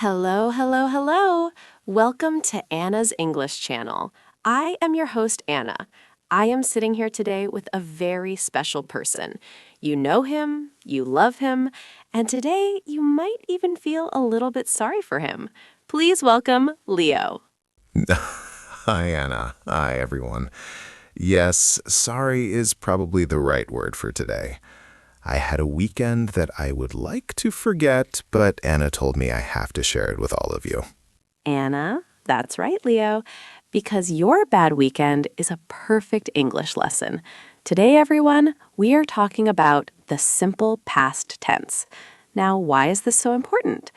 Hello, hello, hello. Welcome to Anna's English channel. I am your host, Anna. I am sitting here today with a very special person. You know him, you love him, and today you might even feel a little bit sorry for him. Please welcome Leo. Hi, Anna. Hi, everyone. Yes, sorry is probably the right word for today. I had a weekend that I would like to forget, but Anna told me I have to share it with all of you. Anna, that's right, Leo, because your bad weekend is a perfect English lesson. Today, everyone, we are talking about the simple past tense. Now, why is this so important?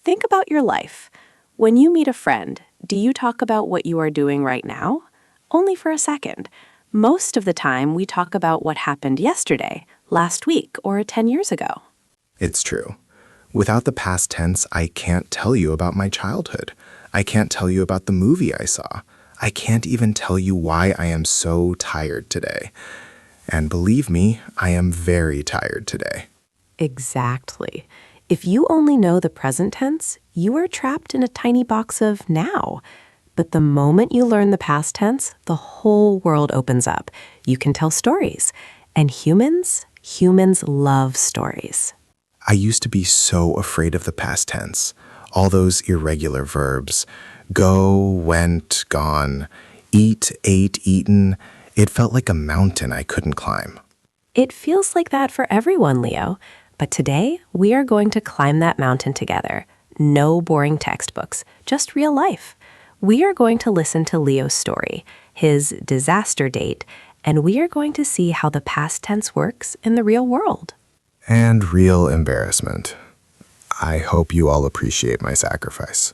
Think about your life. When you meet a friend, do you talk about what you are doing right now? Only for a second. Most of the time, we talk about what happened yesterday, last week, or 10 years ago. It's true. Without the past tense, I can't tell you about my childhood. I can't tell you about the movie I saw. I can't even tell you why I am so tired today. And believe me, I am very tired today. Exactly. If you only know the present tense, you are trapped in a tiny box of now. But the moment you learn the past tense, the whole world opens up. You can tell stories. And humans love stories. I used to be so afraid of the past tense. All those irregular verbs. Go, went, gone. Eat, ate, eaten. It felt like a mountain I couldn't climb. It feels like that for everyone, Leo. But today, we are going to climb that mountain together. No boring textbooks, just real life. We are going to listen to Leo's story, his disaster date, and we are going to see how the past tense works in the real world. And real embarrassment. I hope you all appreciate my sacrifice.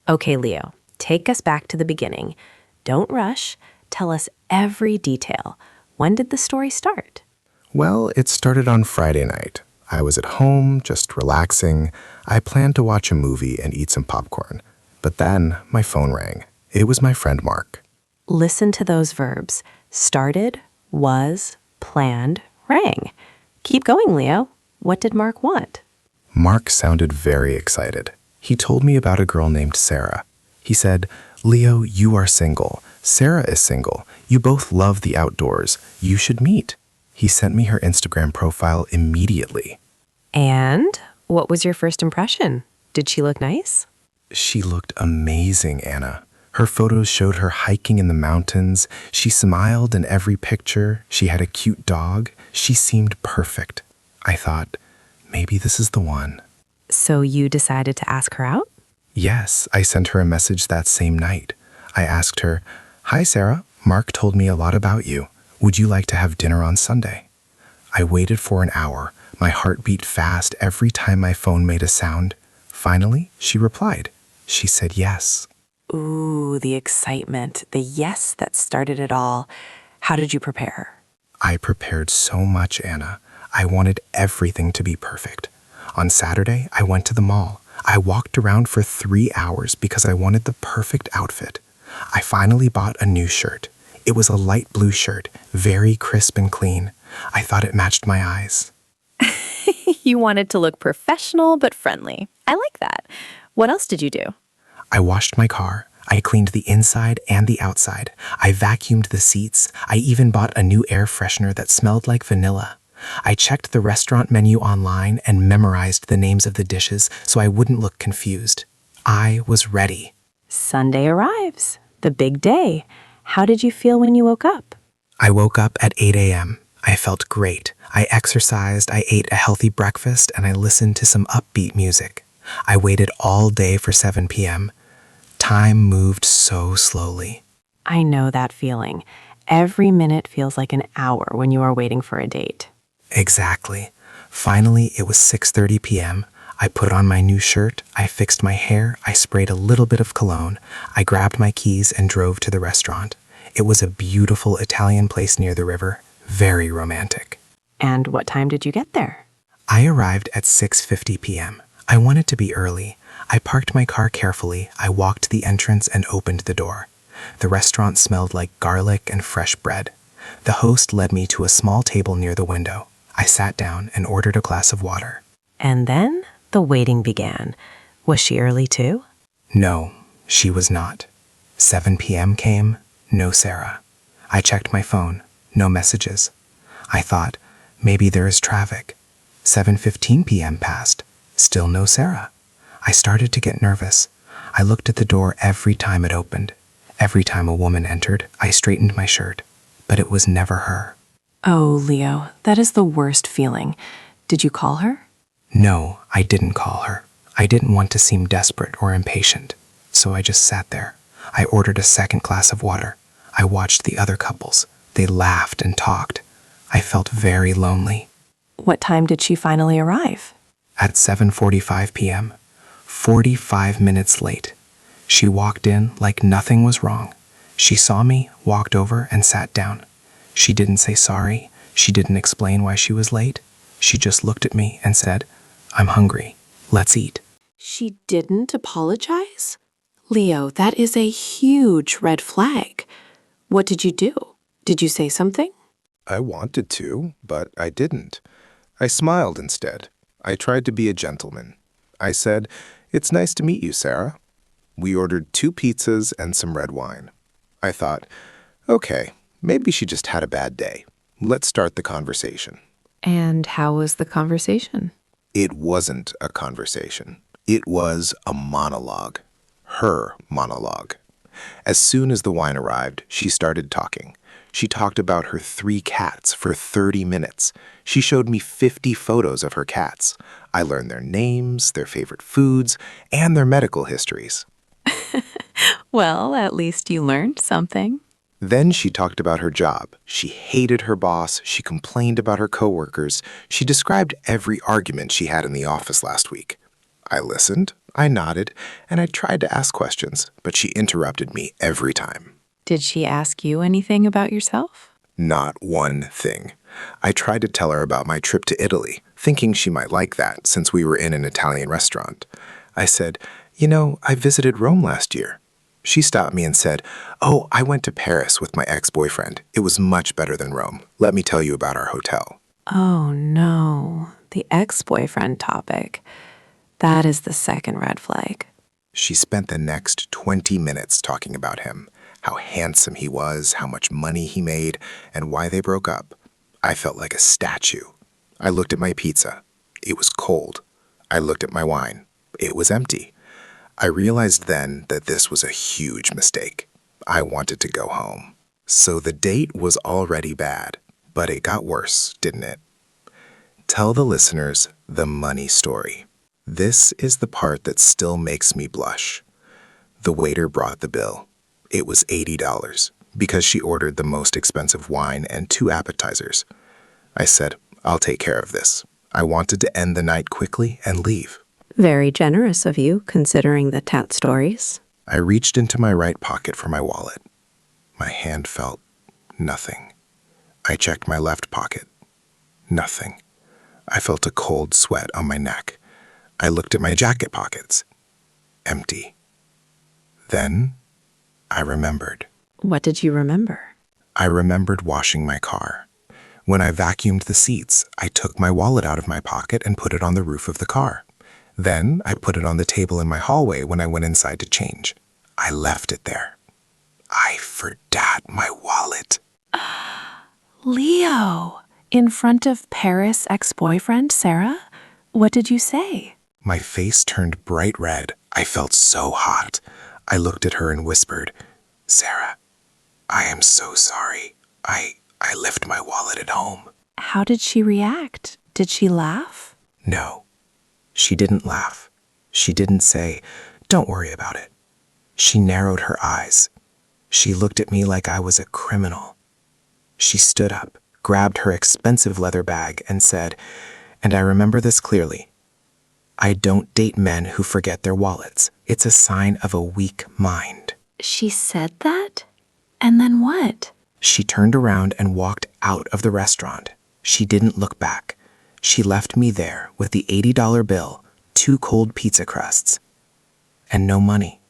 Okay, Leo, take us back to the beginning. Don't rush. Tell us every detail. When did the story start? Well, it started on Friday night. I was at home, just relaxing. I planned to watch a movie and eat some popcorn. But then my phone rang. It was my friend Mark. Listen to those verbs. Started, was, planned, rang. Keep going, Leo. What did Mark want? Mark sounded very excited. He told me about a girl named Sarah. He said, "Leo, you are single. Sarah is single. You both love the outdoors. You should meet." He sent me her Instagram profile immediately. And what was your first impression? Did she look nice? She looked amazing, Anna. Her photos showed her hiking in the mountains. She smiled in every picture. She had a cute dog. She seemed perfect. I thought, maybe this is the one. So you decided to ask her out? Yes, I sent her a message that same night. I asked her, "Hi, Sarah. Mark told me a lot about you. Would you like to have dinner on Sunday?" I waited for an hour. My heart beat fast every time my phone made a sound. Finally, she replied. She said yes. Ooh, the excitement, the yes that started it all. How did you prepare? I prepared so much, Anna. I wanted everything to be perfect. On Saturday, I went to the mall. I walked around for 3 hours because I wanted the perfect outfit. I finally bought a new shirt. It was a light blue shirt, very crisp and clean. I thought it matched my eyes. You wanted to look professional but friendly. I like that. What else did you do? I washed my car. I cleaned the inside and the outside. I vacuumed the seats. I even bought a new air freshener that smelled like vanilla. I checked the restaurant menu online and memorized the names of the dishes so I wouldn't look confused. I was ready. Sunday arrives, the big day. How did you feel when you woke up? I woke up at 8 a.m. I felt great. I exercised, I ate a healthy breakfast, and I listened to some upbeat music. I waited all day for 7 p.m. Time moved so slowly. I know that feeling. Every minute feels like an hour when you are waiting for a date. Exactly. Finally, it was 6:30 p.m. I put on my new shirt, I fixed my hair, I sprayed a little bit of cologne, I grabbed my keys and drove to the restaurant. It was a beautiful Italian place near the river, very romantic. And what time did you get there? I arrived at 6:50 p.m. I wanted to be early. I parked my car carefully, I walked to the entrance and opened the door. The restaurant smelled like garlic and fresh bread. The host led me to a small table near the window. I sat down and ordered a glass of water. And then the waiting began. Was she early too? No, she was not. 7 p.m. came, no Sarah. I checked my phone, no messages. I thought, maybe there is traffic. 7:15 p.m. passed, still no Sarah. I started to get nervous. I looked at the door every time it opened. Every time a woman entered, I straightened my shirt, but it was never her. Oh, Leo, that is the worst feeling. Did you call her? No, I didn't call her. I didn't want to seem desperate or impatient, so I just sat there. I ordered a second glass of water. I watched the other couples. They laughed and talked. I felt very lonely. What time did she finally arrive? At 7:45 p.m., 45 minutes late. She walked in like nothing was wrong. She saw me, walked over, and sat down. She didn't say sorry. She didn't explain why she was late. She just looked at me and said, "I'm hungry. Let's eat." She didn't apologize? Leo, that is a huge red flag. What did you do? Did you say something? I wanted to, but I didn't. I smiled instead. I tried to be a gentleman. I said, "It's nice to meet you, Sarah." We ordered 2 pizzas and some red wine. I thought, okay, maybe she just had a bad day. Let's start the conversation. And how was the conversation? It wasn't a conversation. It was a monologue. Her monologue. As soon as the wine arrived, she started talking. She talked about her 3 cats for 30 minutes. She showed me 50 photos of her cats. I learned their names, their favorite foods, and their medical histories. Well, at least you learned something. Then she talked about her job. She hated her boss. She complained about her coworkers. She described every argument she had in the office last week. I listened, I nodded, and I tried to ask questions, but she interrupted me every time. Did she ask you anything about yourself? Not one thing. I tried to tell her about my trip to Italy, thinking she might like that since we were in an Italian restaurant. I said, I visited Rome last year. She stopped me and said, "Oh, I went to Paris with my ex-boyfriend. It was much better than Rome. Let me tell you about our hotel." Oh, no. The ex-boyfriend topic. That is the second red flag. She spent the next 20 minutes talking about him, how handsome he was, how much money he made, and why they broke up. I felt like a statue. I looked at my pizza. It was cold. I looked at my wine. It was empty. I realized then that this was a huge mistake. I wanted to go home. So the date was already bad, but it got worse, didn't it? Tell the listeners the money story. This is the part that still makes me blush. The waiter brought the bill. It was $80 because she ordered the most expensive wine and 2 appetizers. I said, "I'll take care of this." I wanted to end the night quickly and leave. Very generous of you, considering the tat stories. I reached into my right pocket for my wallet. My hand felt nothing. I checked my left pocket. Nothing. I felt a cold sweat on my neck. I looked at my jacket pockets. Empty. Then I remembered. What did you remember? I remembered washing my car. When I vacuumed the seats, I took my wallet out of my pocket and put it on the roof of the car. Then I put it on the table in my hallway when I went inside to change. I left it there. I forgot my wallet. Leo, in front of Paris ex-boyfriend Sarah? What did you say? My face turned bright red. I felt so hot. I looked at her and whispered, "Sarah, I am so sorry. I left my wallet at home." How did she react? Did she laugh? No, she didn't laugh. She didn't say, "Don't worry about it." She narrowed her eyes. She looked at me like I was a criminal. She stood up, grabbed her expensive leather bag, and said, and I remember this clearly, "I don't date men who forget their wallets. It's a sign of a weak mind." She said that? And then what? She turned around and walked out of the restaurant. She didn't look back. She left me there with the $80 bill, 2 cold pizza crusts, and no money.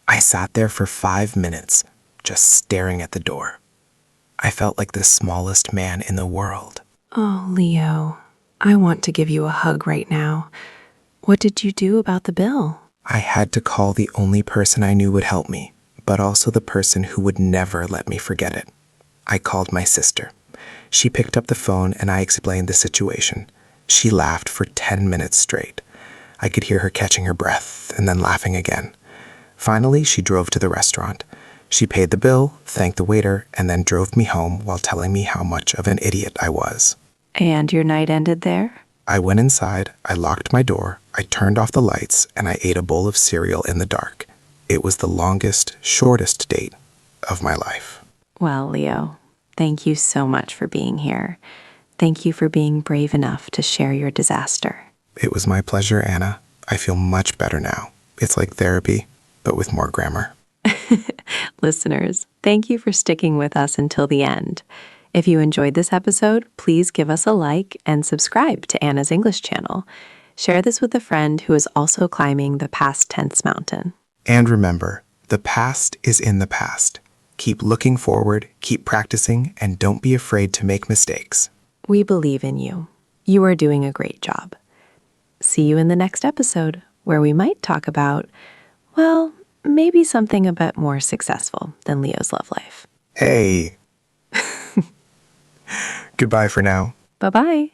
I sat there for 5 minutes, just staring at the door. I felt like the smallest man in the world. Oh, Leo, I want to give you a hug right now. What did you do about the bill? I had to call the only person I knew would help me, but also the person who would never let me forget it. I called my sister. She picked up the phone and I explained the situation. She laughed for 10 minutes straight. I could hear her catching her breath and then laughing again. Finally, she drove to the restaurant. She paid the bill, thanked the waiter, and then drove me home while telling me how much of an idiot I was. And your night ended there? I went inside, I locked my door, I turned off the lights, and I ate a bowl of cereal in the dark. It was the longest, shortest date of my life. Well, Leo, thank you so much for being here. Thank you for being brave enough to share your disaster. It was my pleasure, Anna. I feel much better now. It's like therapy, but with more grammar. Listeners, thank you for sticking with us until the end. If you enjoyed this episode, please give us a like and subscribe to Anna's English channel. Share this with a friend who is also climbing the past tense mountain. And remember, the past is in the past. Keep looking forward, keep practicing, and don't be afraid to make mistakes. We believe in you. You are doing a great job. See you in the next episode, where we might talk about, well, maybe something a bit more successful than Leo's love life. Hey! Goodbye for now. Bye-bye.